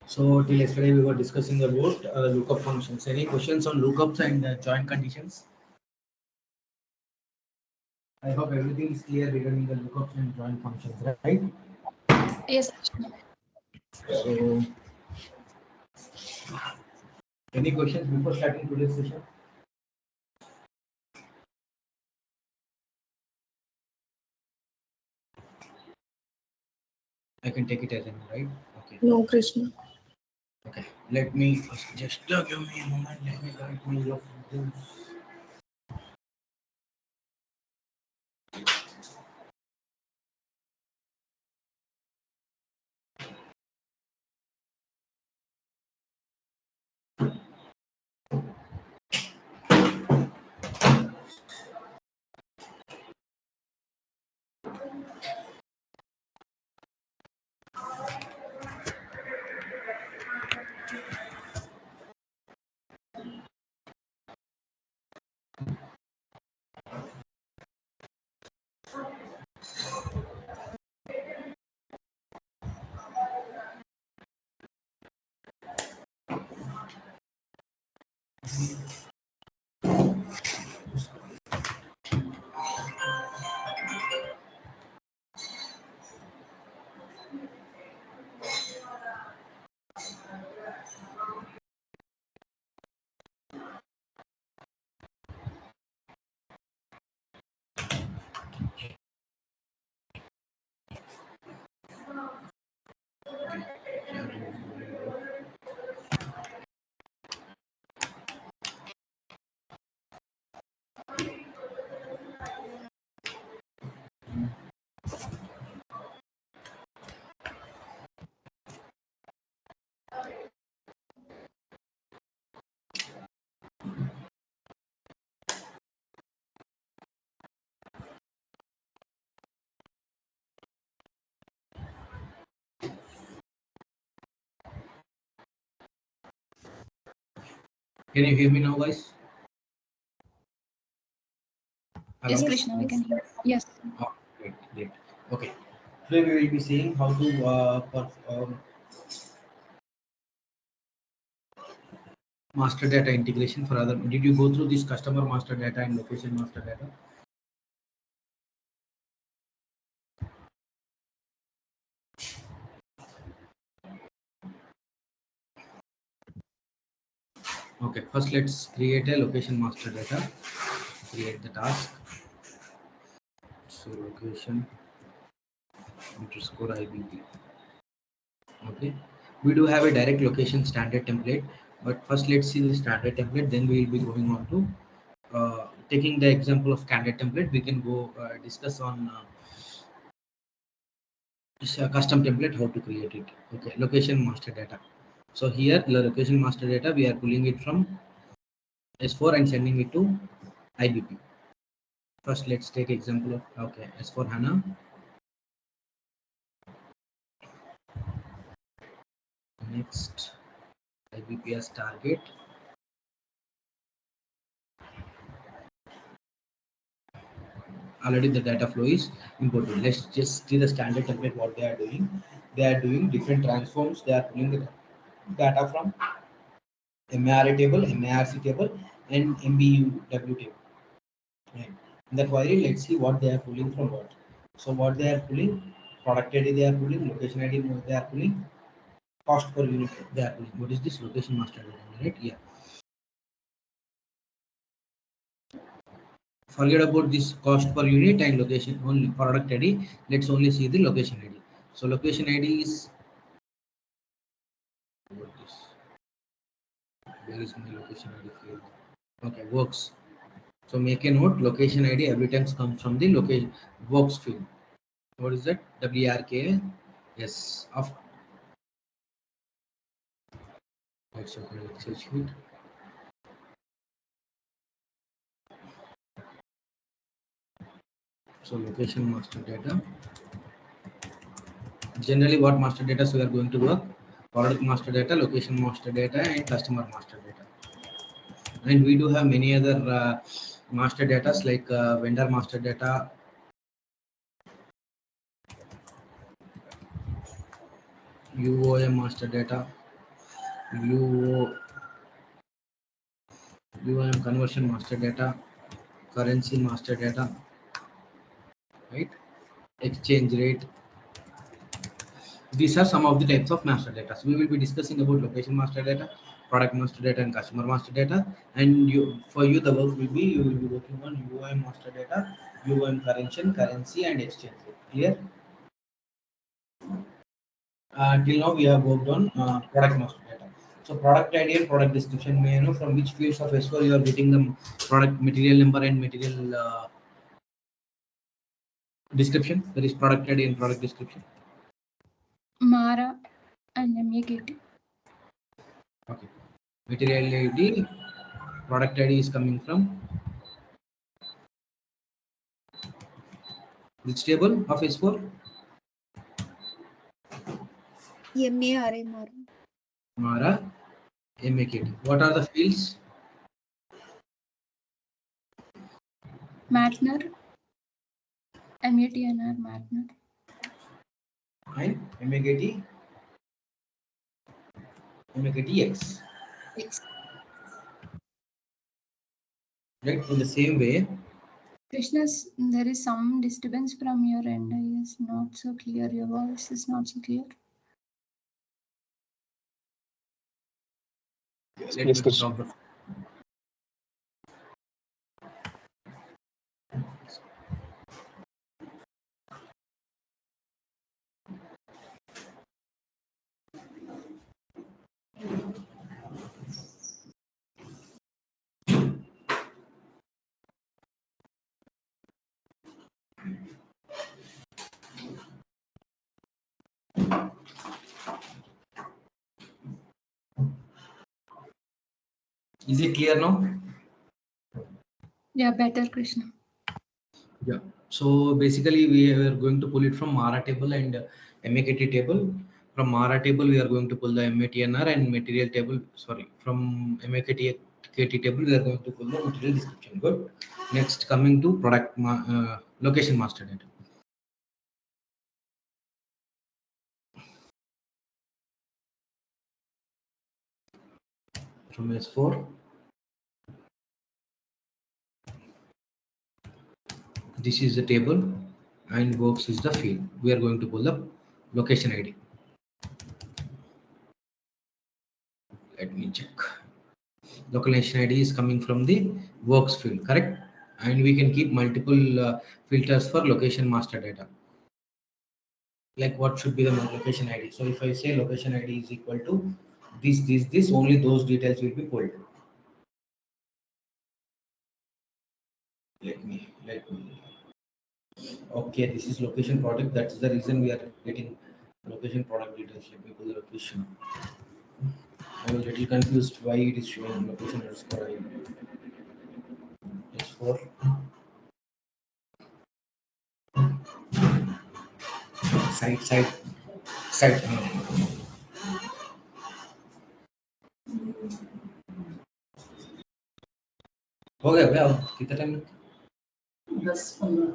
So till yesterday we were discussing about lookup functions. Any questions on lookups and join conditions? I hope everything is clear regarding the lookups and join functions, right? Yes. So, any questions before starting today's session? I can take it as an right. Okay. No, Krishna. Okay. Let me just give me a moment. Let me correct my log. Can you hear me now, guys? Hello? Yes, Krishna, we can hear. Yes. Oh, great, great. Okay. Today we will be seeing how to master data integration for other. Did you go through this customer master data and location master data? Okay, first let's create a location master data. Create the task. So location underscore IBP. Okay, we do have a direct location standard template, but first let's see the standard template. Then we will be going on to taking the example of standard template. We can go discuss on this custom template, how to create it. Okay, location master data. So here the location master data, we are pulling it from S4 and sending it to IBP. First, let's take example of S4 HANA. Next, IBP as target. Already the data flow is imported. Let's just see the standard template. What they are doing? They are doing different transforms. They are pulling the data from MARA table, MARC table, and MBUW table. Right. In the query, let's see what they are pulling from what. So what they are pulling, product ID they are pulling, location ID they are pulling, cost per unit they are pulling. What is this location master data, right? Yeah. Forget about this cost per unit and location, only product ID. Let's only see the location ID. So location ID is what is, where is my location ID field? Okay, works. So make a note, location ID every time comes from the location works field. What is that? WRK. Yes. Of let's open Excel sheet. So location master data. Generally, what master data we are going to work? Product master data, location master data, and customer master data. And we do have many other master data like vendor master data, UOM master data, U UIM conversion master data, currency master data, right? Exchange rate. These are some of the types of master data. So we will be discussing about location master data, product master data, and customer master data. And for you, the work will be you will be working on UIM master data, UIM currency, and exchange rate. Clear? Till now we have worked on product master data. So product ID and product description. May I know from which fields of S4 you are getting the product material number and material description? There is product ID and product description. Mara and MAKT. Okay. Material ID, product ID is coming from which table of S4? MARA. Mara, MAKT. What are the fields? Matner. MATNR Matner. And MAKT, MAKTX. Yes. Right. In the same way, Krishna, there is some disturbance from your end. It is not so clear. Your voice is not so clear. let Yes, me put Krishna. off the. Is it clear now? Yeah, better, Krishna. Yeah. So basically, we are going to pull it from Mara table and MAKT table. From Mara table, we are going to pull the MATNR and material table. Sorry, from MAKT table, we are going to pull the material description. Good. Next, coming to location master data. From S4, this is the table, and works is the field. We are going to pull the location ID. Let me check. Location ID is coming from the works field, correct? And we can keep multiple filters for location master data. Like what should be the location ID? So if I say location ID is equal to this, only those details will be pulled. Let me. Okay, this is location product. That's the reason we are getting location product details. Let me pull the location. I was a little confused why it is showing location underscore ID. S4 site. हो गया भैया कितना time 10-15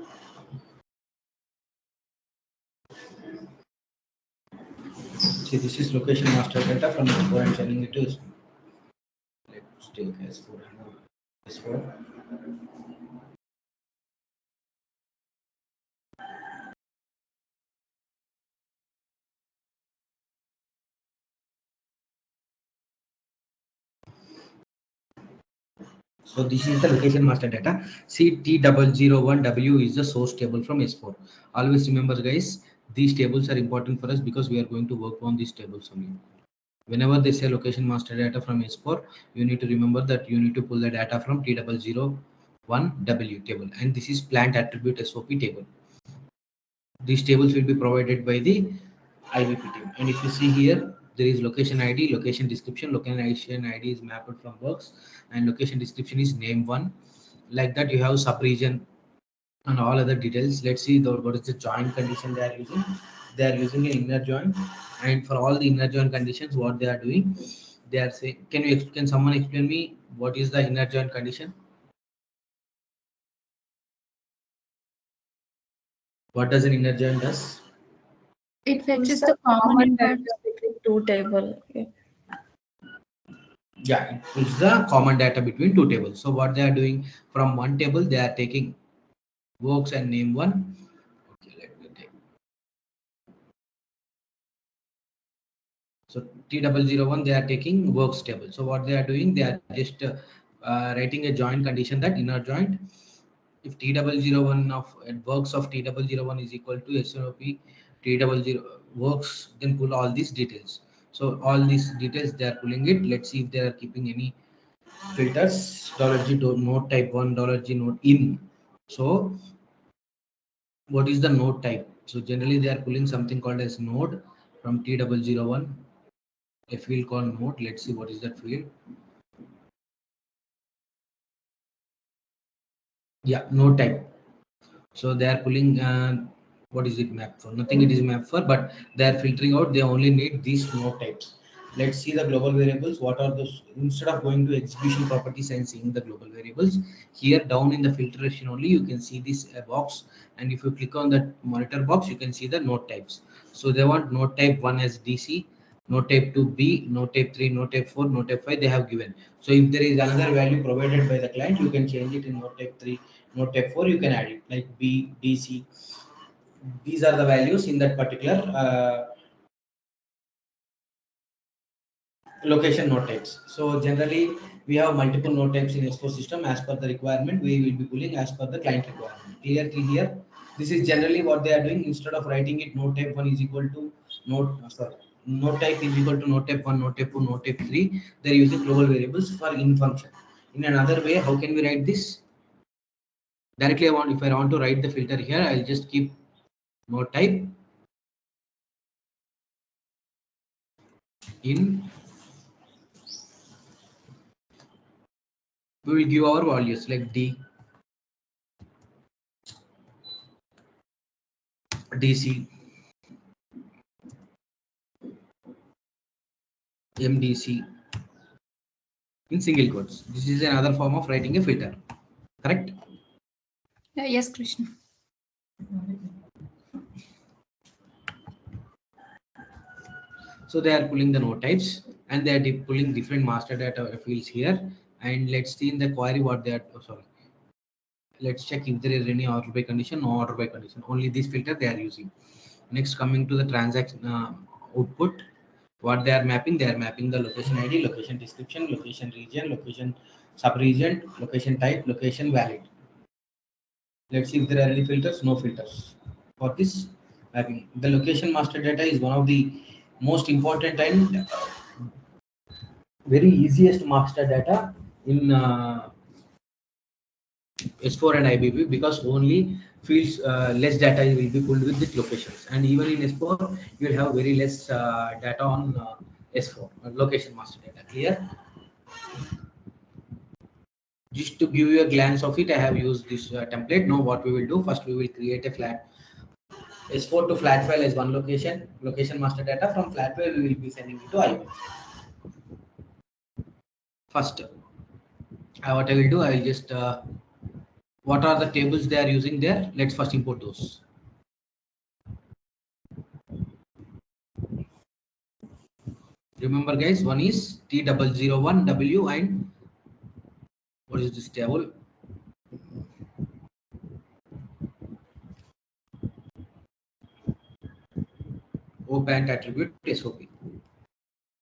See, this is location master data from S4 and sending it to S4. Let's take S4 S4. So this is the location master data. See, T001W is the source table from S4. Always remember, guys, these tables are important for us because we are going to work on these tables only. Whenever they say location master data from S4, you need to remember that you need to pull the data from T001W table, and this is plant attribute SOP table. These tables will be provided by the IBP team. And if you see here, there is location ID, location description. Location ID is mapped from works, and location description is name one. Like that, you have sub-region and all other details. Let's see what is the join condition they are using. They are using an inner join, and for all the inner join conditions, what they are doing, they are saying, can someone explain me what is the inner join condition? What does an inner join does? It Pulls fetches the the common common index. data between two table. Okay. Yeah, it's the common data between two tables. So what they are doing, from one table they are taking works and name one. Okay, let me take. So T001 they are taking works table. So what they are doing, they are just writing a joint condition, that inner joint. If T001 of works of T001 is equal to SOP T00 works, then pull all these details. So all these details they are pulling it. Let's see if they are keeping any filters. $G node type one, $G node in. So what is the node type? So generally they are pulling something called as node from T001, a field called node. Let's see what is that field. Yeah, node type. So they are pulling what is it map for? Nothing it is map for, but they are filtering out. They only need these node types. Let's see the global variables. What are those? Instead of going to execution properties and seeing the global variables, here down in the filtration only you can see this box, and if you click on the monitor box, you can see the node types. So they want node type 1 as DC, node type 2 B, node type 3, node type 4, node type 5 they have given. So if there is another value provided by the client, you can change it in node type 3, node type 4, you can add it like B, DC. These are the values in that particular location node types. So generally we have multiple node types in S4 system. As per the requirement, we will be pulling as per the client requirement. Clear till here? This is generally what they are doing. Instead of writing it node type 1 is equal to node type is equal to node type 1, node type 2, node type 3. They're using global variables for in function. In another way, how can we write this? Directly, if I want to write the filter here, I'll just keep node type in. We will give our values like D, DC, MDC in single quotes. This is another form of writing a filter. Correct? Yes, Krishna. So they are pulling the node types and they are pulling different master data fields here. And let's see in the query what they are. Oh, sorry. Let's check if there is any order by condition. No order by condition. Only this filter they are using. Next, coming to the transaction output, what they are mapping the location ID, location description, location region, location sub-region, location type, location valid. Let's see if there are any filters. No filters for this mapping. The location master data is one of the most important and very easiest master data in S4 and IBP, because only fields less data will be pulled with these locations, and even in S4 you will have very less data on S4 location master data. Clear? Just to give you a glance of it, I have used this template. Now what we will do, first we will create a flat S4 to flat file as one location master data. From flat file we will be sending it to IBP. First what I will do, I will just what are the tables they are using there. Let's first import those. Remember guys, one is T001W and what is this table? OPANT attribute SOP.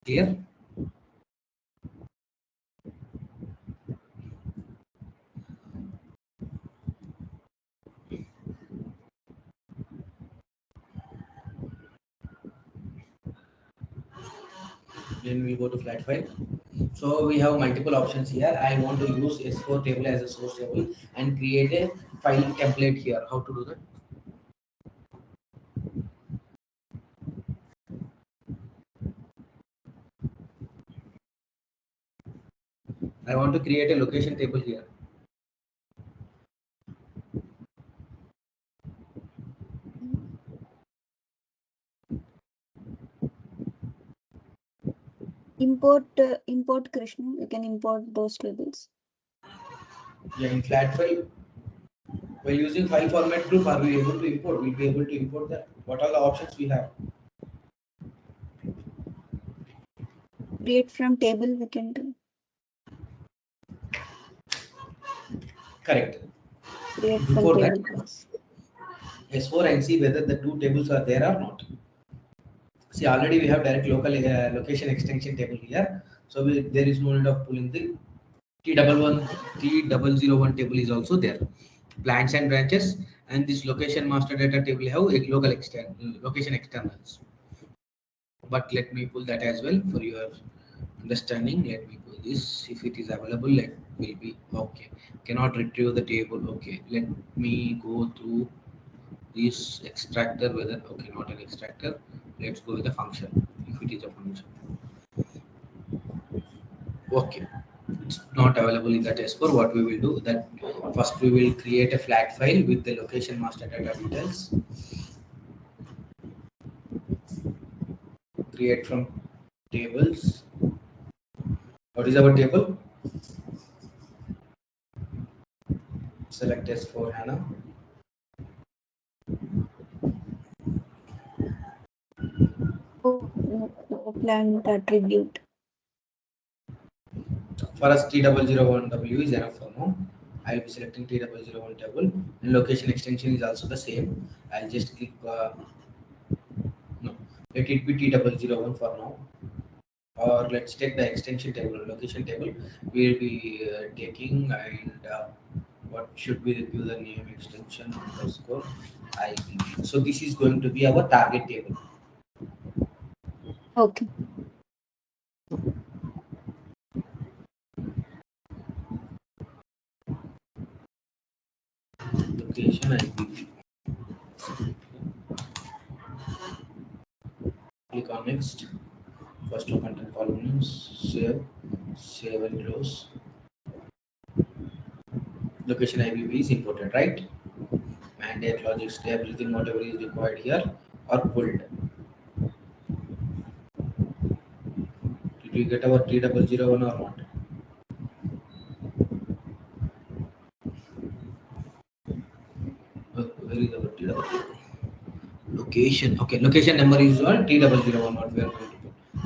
Clear? Then we go to flat file. So we have multiple options here. I want to use S4 table as a source table and create a file template here. How to do that? I want to create a location table here. Import Krishna. You can import those tables. Yeah, in flat file, by using file format group, are we able to import? We'll be able to import that. What are the options we have? Create from table we can do. Correct. Create from Before that, table class. S4 and see whether the two tables are there or not. See, already we have direct local location extension table here, so there is no need of pulling the T001 table is also there. Plants and branches, and this location master data table have a location externals. But let me pull that as well for your understanding. Let me pull this. If it is available, let will be okay. Cannot retrieve the table. Okay, let me go through this extractor. Whether okay, not an extractor. Let's go with the function. If it is a function, okay, it's not available in that S4. What we will do that first we will create a flat file with the location master data details. Create from tables. What is our table? Select S4 HANA. Oh, no plant attribute. For us, T001W is enough for now. I will be selecting T001 table, and location extension is also the same. I'll just click no, let it be T001 for now. Or let's take the extension table, location table. We'll be taking and what should be the username extension underscore IBP. So this is going to be our target table. Okay. Location IBP. Click on next. First row content columns, save and close. Location IBP is imported, right? Mandate logics, everything whatever is required here are pulled. Did we get our T001 or not? Where is our T001? Location. Okay, location number is on T001. What we are going to put.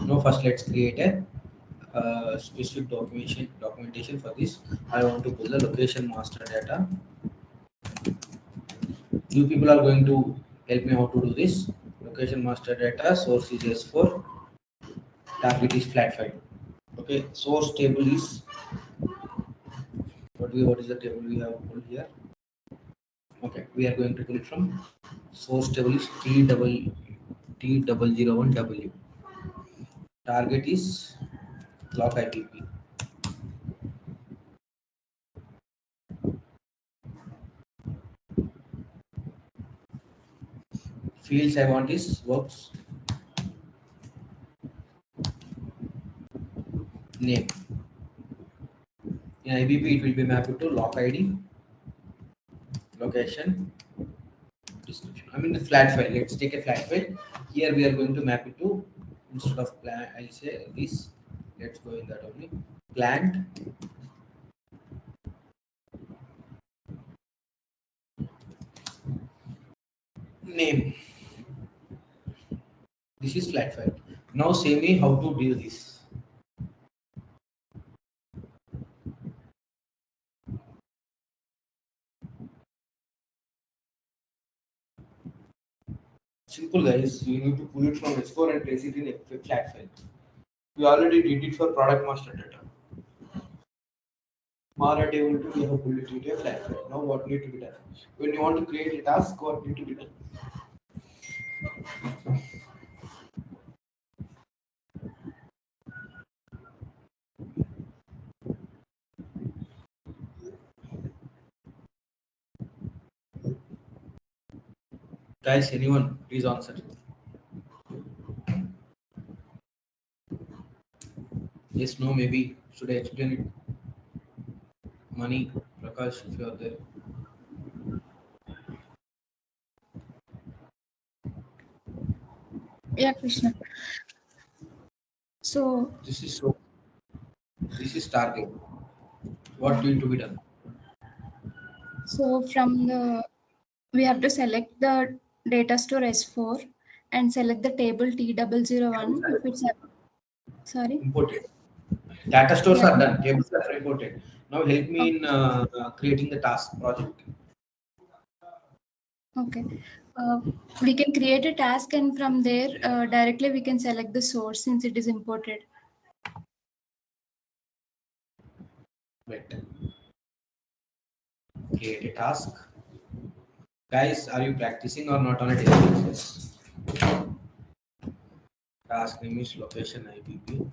Now first let's create a specific documentation for this. I want to pull the location master data. You people are going to help me how to do this. Location master data source is S4, target is flat file. Okay, source table is what is the table we have pulled here? Okay, we are going to pull it from source table is T001W. Target is clock IPP. Fields I want is works name. In IBP it will be mapped to lock ID, location, description. I mean the flat file. Let's take a flat file. Here we are going to map it to instead of plan. I'll say this. Let's go in that only. Plant name. This is flat file. Now say me how to do this. Simple guys. You need to pull it from S4 and place it in a flat file. We already did it for product master data. Mara table to we have pulled it into a flat file. Now what need to be done? When you want to create a task, what need to be done? Guys, anyone, please answer. Yes, no, maybe. Should I explain it? Money, Prakash, if you are there. Yeah, Krishna. So This is target. What need to be done? from the we have to select the data store S4 and select the table T001 if it's sorry. Imported. Data stores Yeah. are done. Tables are imported. Now help me in creating the task project. Okay. We can create a task, and from there directly we can select the source since it is imported. Wait. Create a task. Guys, are you practicing or not on a daily basis? Task name is location IBP.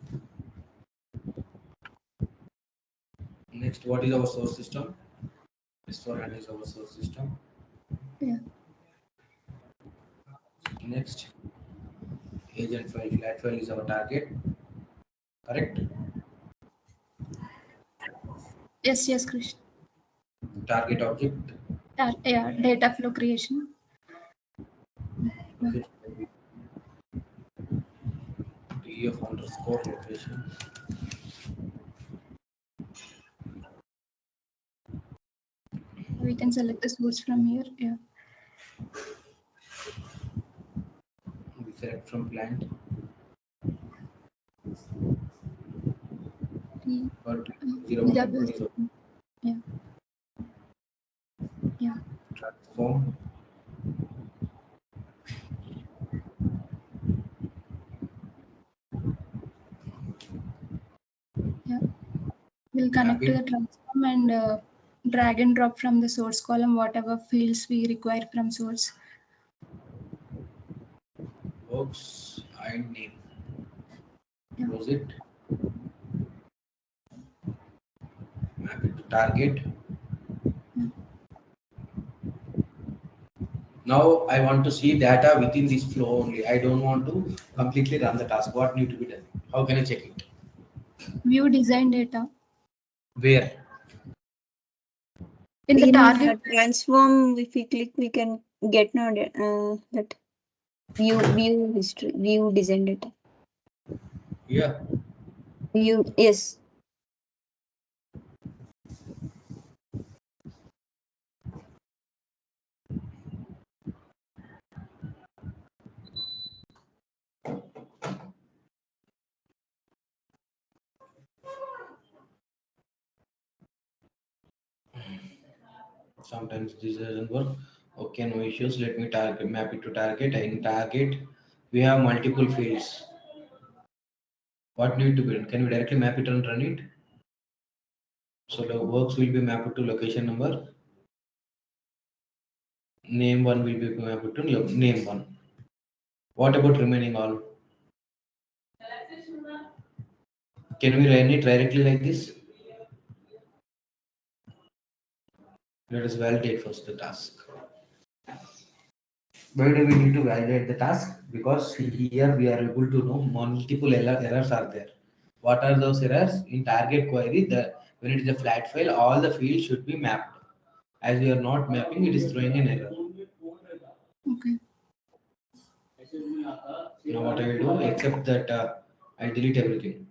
Next, what is our source system? S4 is our source system. Yeah. Next, agent file, flat file is our target. Correct? Yes, yes, Krish. Target object. Yeah, data flow creation. Location df underscore location. We can select the source from here. Yeah. We select from plant. But 01 Double. is Yeah. Yeah. transform. Yeah. We'll connect to the transform and drag and drop from the source column whatever fields we require from source. Works and name. Yeah. Close it. Map it to target. Yeah. Now I want to see data within this flow only. I don't want to completely run the task. What need to be done? How can I check it? View design data. Where? In the In target. transform, if we click, we can get now that view history, view design data. Yeah. View, yes. Sometimes this doesn't work. Okay, no issues. Let me target map it to target. In target, we have multiple fields. What need to be done? Can we directly map it and run it? So the works will be mapped to location number. Name one will be mapped to name one. What about remaining all? Can we run it directly like this? Let us validate first the task. Why do we need to validate the task? Because here we are able to know multiple errors are there. What are those errors? In target query, when it is a flat file, all the fields should be mapped. As we are not mapping, it is throwing an error. Okay. Now what I will do, except that I delete everything.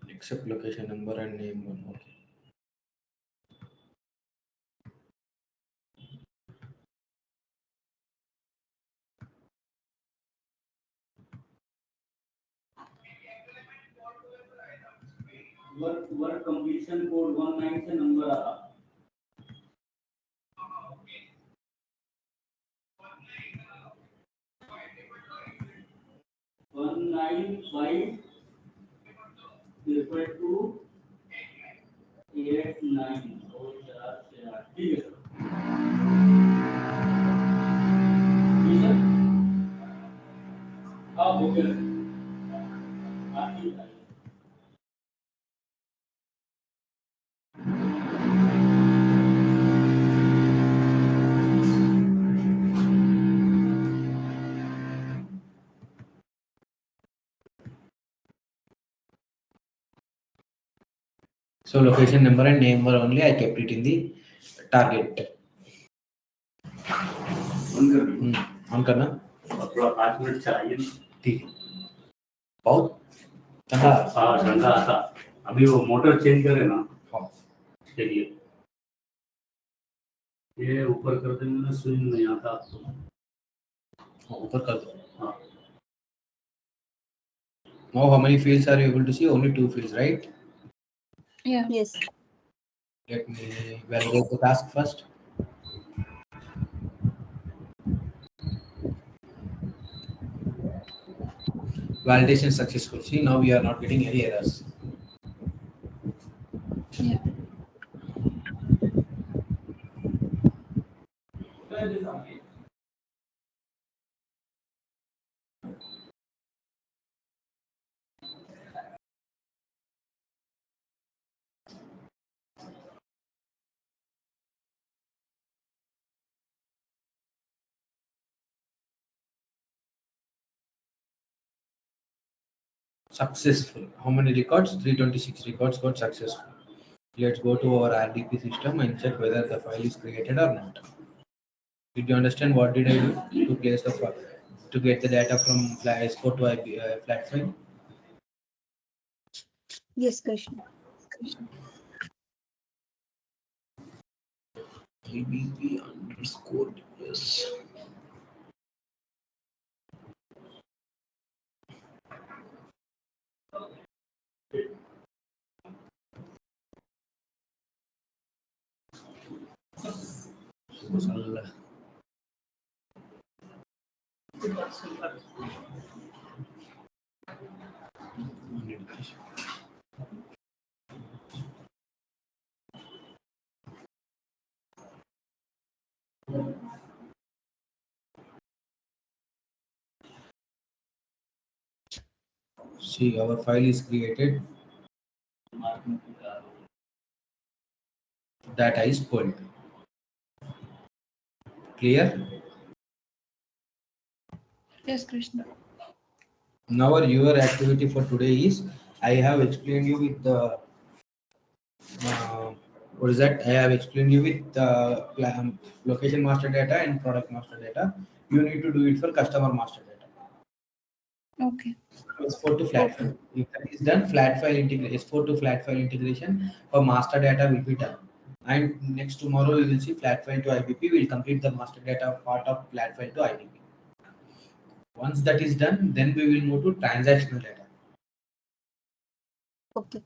Except location number and name one. Okay. Work completion code 19 से number आ रहा 195 equal to 89 और 4 से 8 ठीक है sir आप okay ठीक है So location number and name were only I kept it in the target. On करना थोड़ा 5 मिनट चाहिए ठीक है बहुत ठंडा हाँ ठंडा आता अभी वो मोटर चेंज करे ना हाँ चलिए ये ऊपर कर देंगे, सुन नहीं आता आपको। ऊपर कर दो. हाँ. Now how many fields are you able to see? Only 2 fields, right? Yeah. Yes. Let me validate the task first. Validation successful. See, now we are not getting any errors. Yeah. Successful. How many records? 326 records got successful. Let's go to our RDP system and check whether the file is created or not. Did you understand what did I do to place the file, to get the data from S4 to flat file? Yes, Krishna. IBP underscore yes. See, our file is created. Data is pulled. Clear? Yes, Krishna. Now your activity for today is I have explained you with the what is that? I have explained you with location master data and product master data. You need to do it for customer master data. Okay. S4 to flat Okay. file. If that is done, flat file integration, S4 to flat file integration for master data will be done. And next tomorrow we will see flat file to IBP. We will complete the master data part of flat file to IBP. Once that is done, then we will move to transactional data. Okay.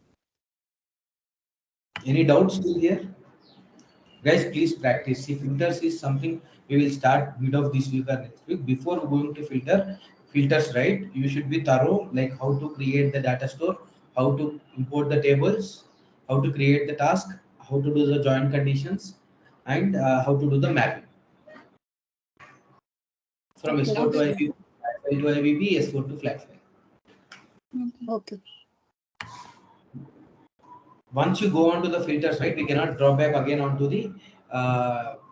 Any doubts still here? Guys, please practice. See, filters is something we will start mid of this week or next week. Before going to filters, right? You should be thorough, like how to create the data store, how to import the tables, how to create the task, how to do the join conditions, and how to do the mapping from Okay. S4 to Okay. IBP, flat file to IBP, S4 to flat file. Okay. Okay. Once you go on to the filters, right, we cannot drop back again onto the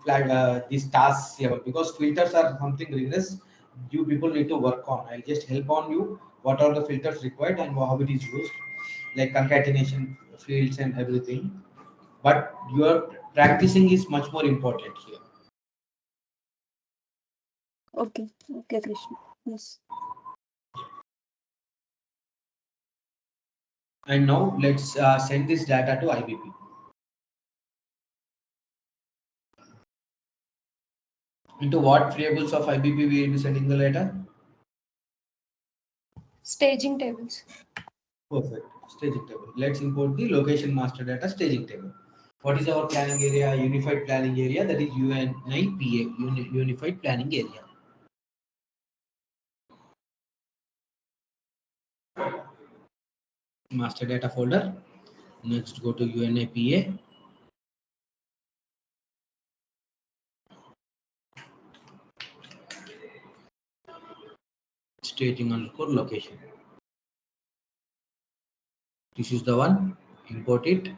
flag these tasks level because filters are something rigorous. You people need to work on. I'll just help on you what are the filters required and how it is used, like concatenation fields and everything. But your practicing is much more important here. Okay. Okay, Krishna. Yes. And now let's send this data to IBP. Into what variables of IBP we will be sending the data? Staging tables. Perfect. Staging table. Let's import the location master data staging table. What is our planning area? Unified planning area. That is UNIPA, Unified Planning Area. Master data folder. Next, go to UNIPA. Staging underscore location. This is the one. Import it.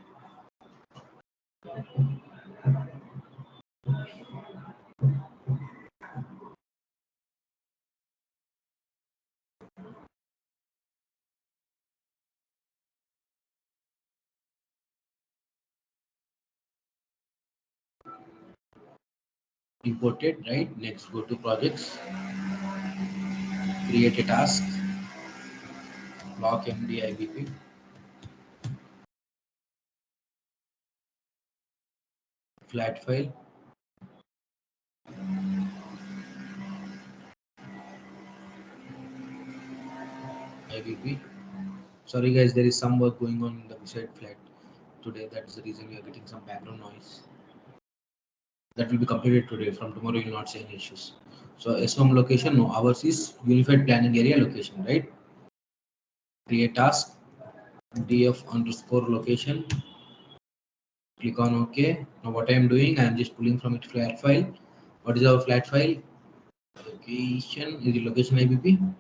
Import it, right? Next, go to projects. Create a task. Lock MD IBP. Flat file. IBP. Sorry guys, there is some work going on in the beside flat today. That's the reason we are getting some background noise. That will be completed today. From tomorrow, you will not see any issues. So S1 location, no. Ours is unified planning area location, right? Create task, df underscore location. Click on OK. Now what I am doing, I am just pulling from it flat file. What is our flat file? Location is the location IBP.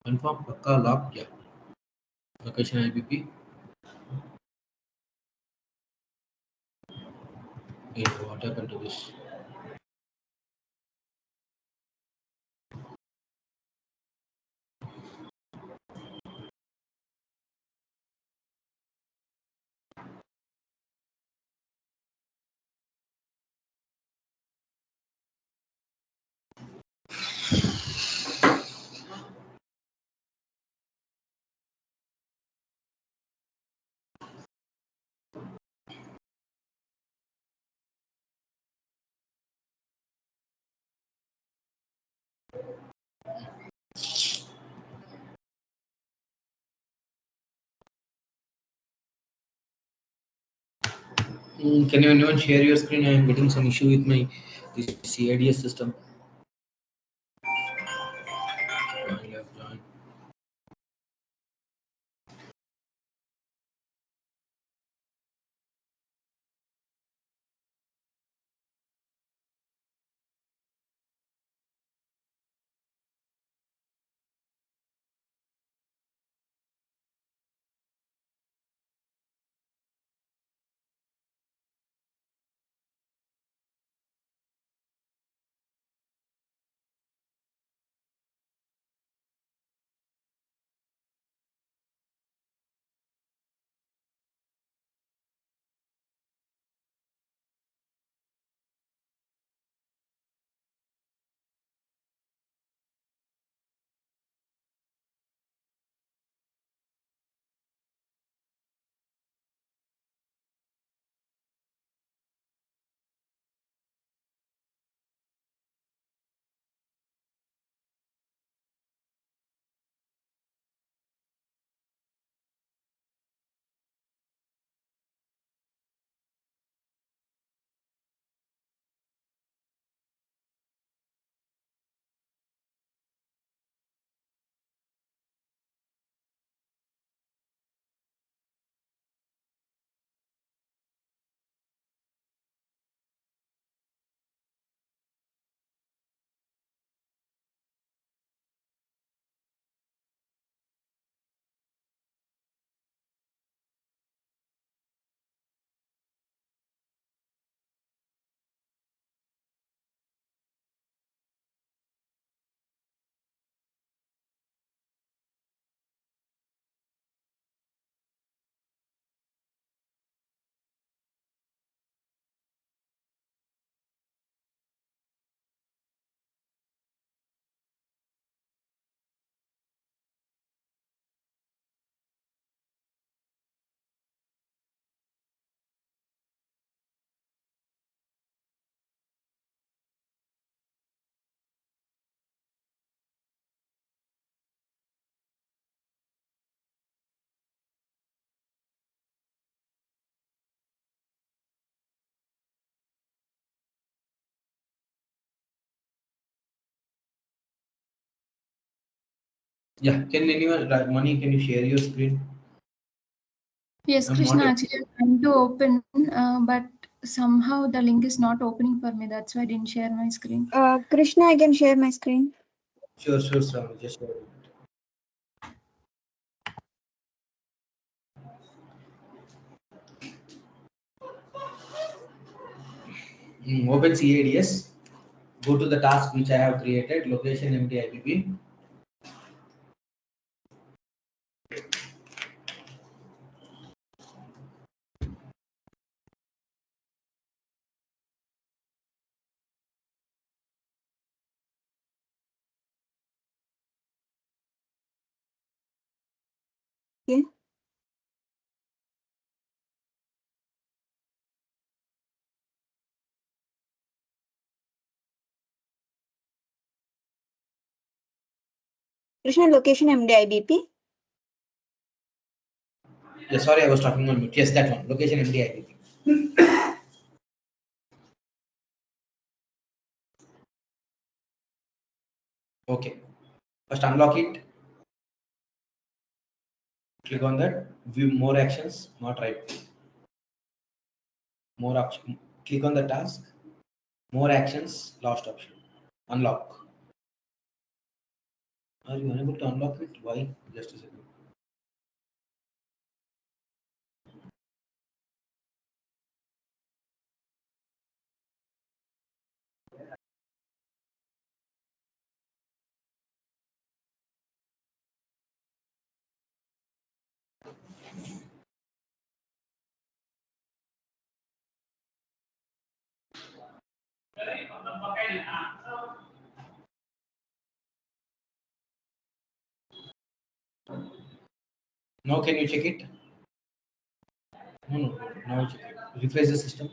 Confirm, pakka, lock, yeah. Location IBP. Okay, what happened to this? Can you anyone share your screen? I am getting some issue with my this CIDS system. Join. Yeah, can anyone, Mani, can you share your screen? Yes, I'm Krishna, not. actually I'm trying to open, but somehow the link is not opening for me. That's why I didn't share my screen. Krishna, I can share my screen. Sure, Sir. Just share it. Open CADS. Go to the task which I have created. Location MD IBP. Okay. Krishna, location MD IBP. Yeah, sorry, I was talking on mute. Yes, that one. Location MD IBP. Okay. First unlock it. Click on that. View more actions. Not right. More option. Click on the task. More actions. Last option. Unlock. Are you unable to unlock it? Why? Just a second. Now can you check it? No. Now check it. Refresh the system.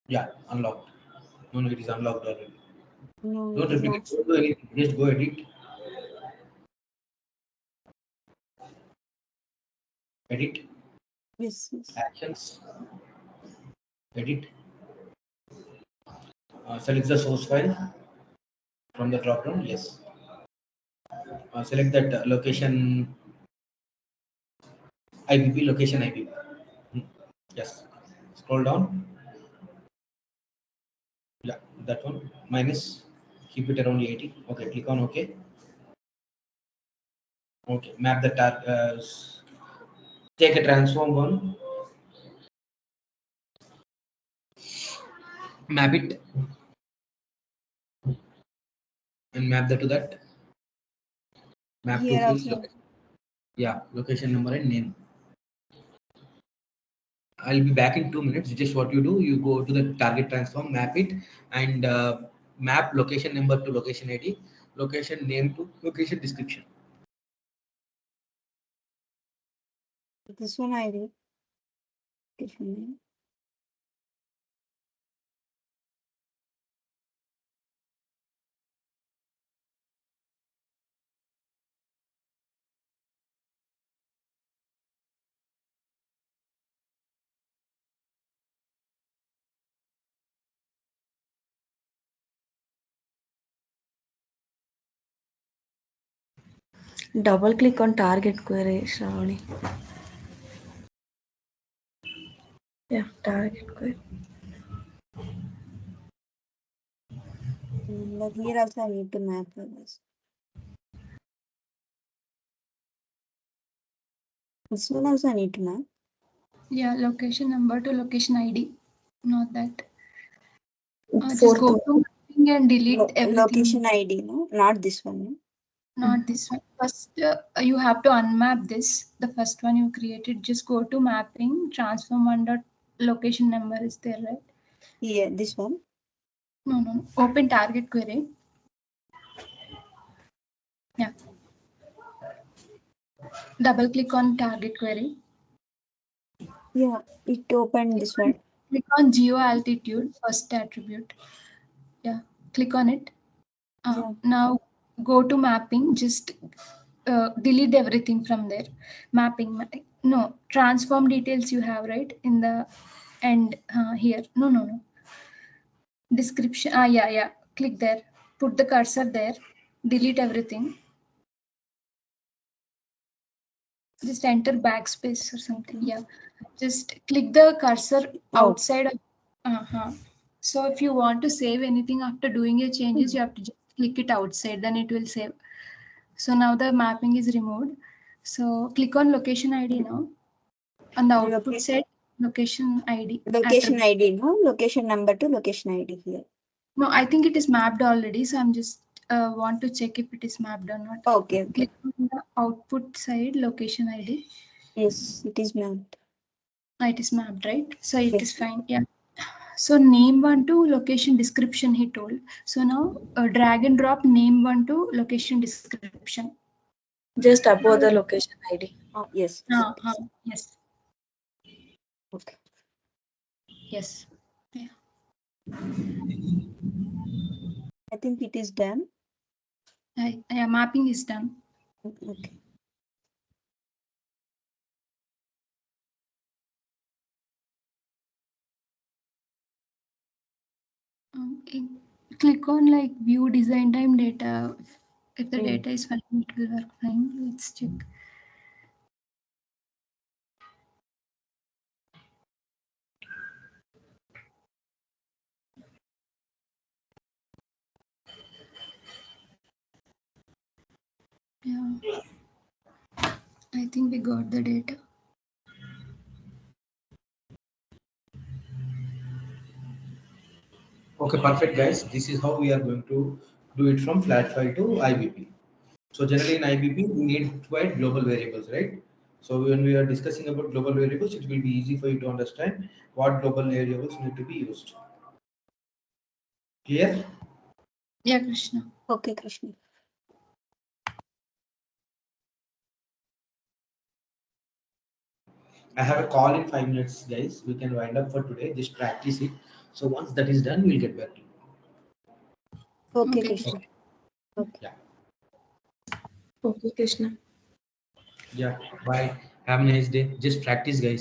Yeah, unlocked. No, it is unlocked already. No, Don't it is repeat it. not. Don't do anything. Just go edit. Edit. Yes. Actions. Edit. Select the source file from the drop down. Yes. Select that location IBP, location IBP. Yes. Scroll down. Yeah, that one. Minus. Keep it around 80. Okay, click on OK. Okay, map the target. Take a transform one. Map it and map that to that. Map to Here fields. also. Yeah, location number and name. I'll be back in 2 minutes. Just what you do, you go to the target transform, map it, and map location number to location ID, location name to location description. This one I did. Location. Double click on target query, Shravani. Yeah, target query. But here also I need to map this. This one also I need to map. Yeah, location number to location ID. Not that. Just Fourth go one. to mapping and delete everything. Location ID, no? Not this one. No? Not this one. First, you have to unmap this. The first one you created. Just go to mapping. Transform under location number is there, right? Yeah, this one. No. Open target query. Yeah. Double click on target query. Yeah, it opened this one. Click on geo altitude, first attribute. Yeah. Click on it. Yeah. Now go to mapping. Just delete everything from there. Mapping. No. Transform details you have, right? In the end here. No. Description. Yeah. Click there. Put the cursor there. Delete everything. Just enter backspace or something. Yeah. Just click the cursor outside of. So if you want to save anything after doing your changes, you have to just click it outside. Then it will save. So now the mapping is removed. So click on location ID now. On the output side, location ID. Location ID, no? Location number to location ID here. No, I think it is mapped already. So I'm just want to check if it is mapped or not. Okay. Click on the output side, location ID. Yes, it is mapped. It is mapped, right? So it Yes. is fine. Yeah. So name one to location description he told. So now drag and drop name one to location description. Just above the location ID. Yes. Yes. Okay. Yes. Yeah. I think it is done. Yeah, mapping is done. Okay. Click on like view design time data. If the Hmm. data is fine, it will work fine. Let's check. Yeah. I think we got the data. Okay, perfect, guys. This is how we are going to do it from flat file to IBP. So generally in IBP, we need quite global variables, right? So when we are discussing about global variables, it will be easy for you to understand what global variables need to be used. Clear? Yeah, Krishna. Okay, Krishna. I have a call in 5 minutes, guys. We can wind up for today. Just practice it. So once that is done, we'll get back to you. Okay, Okay. Krishna. Okay. Okay. Yeah. Okay, Krishna. Yeah. Bye. Have a nice day. Just practice, guys.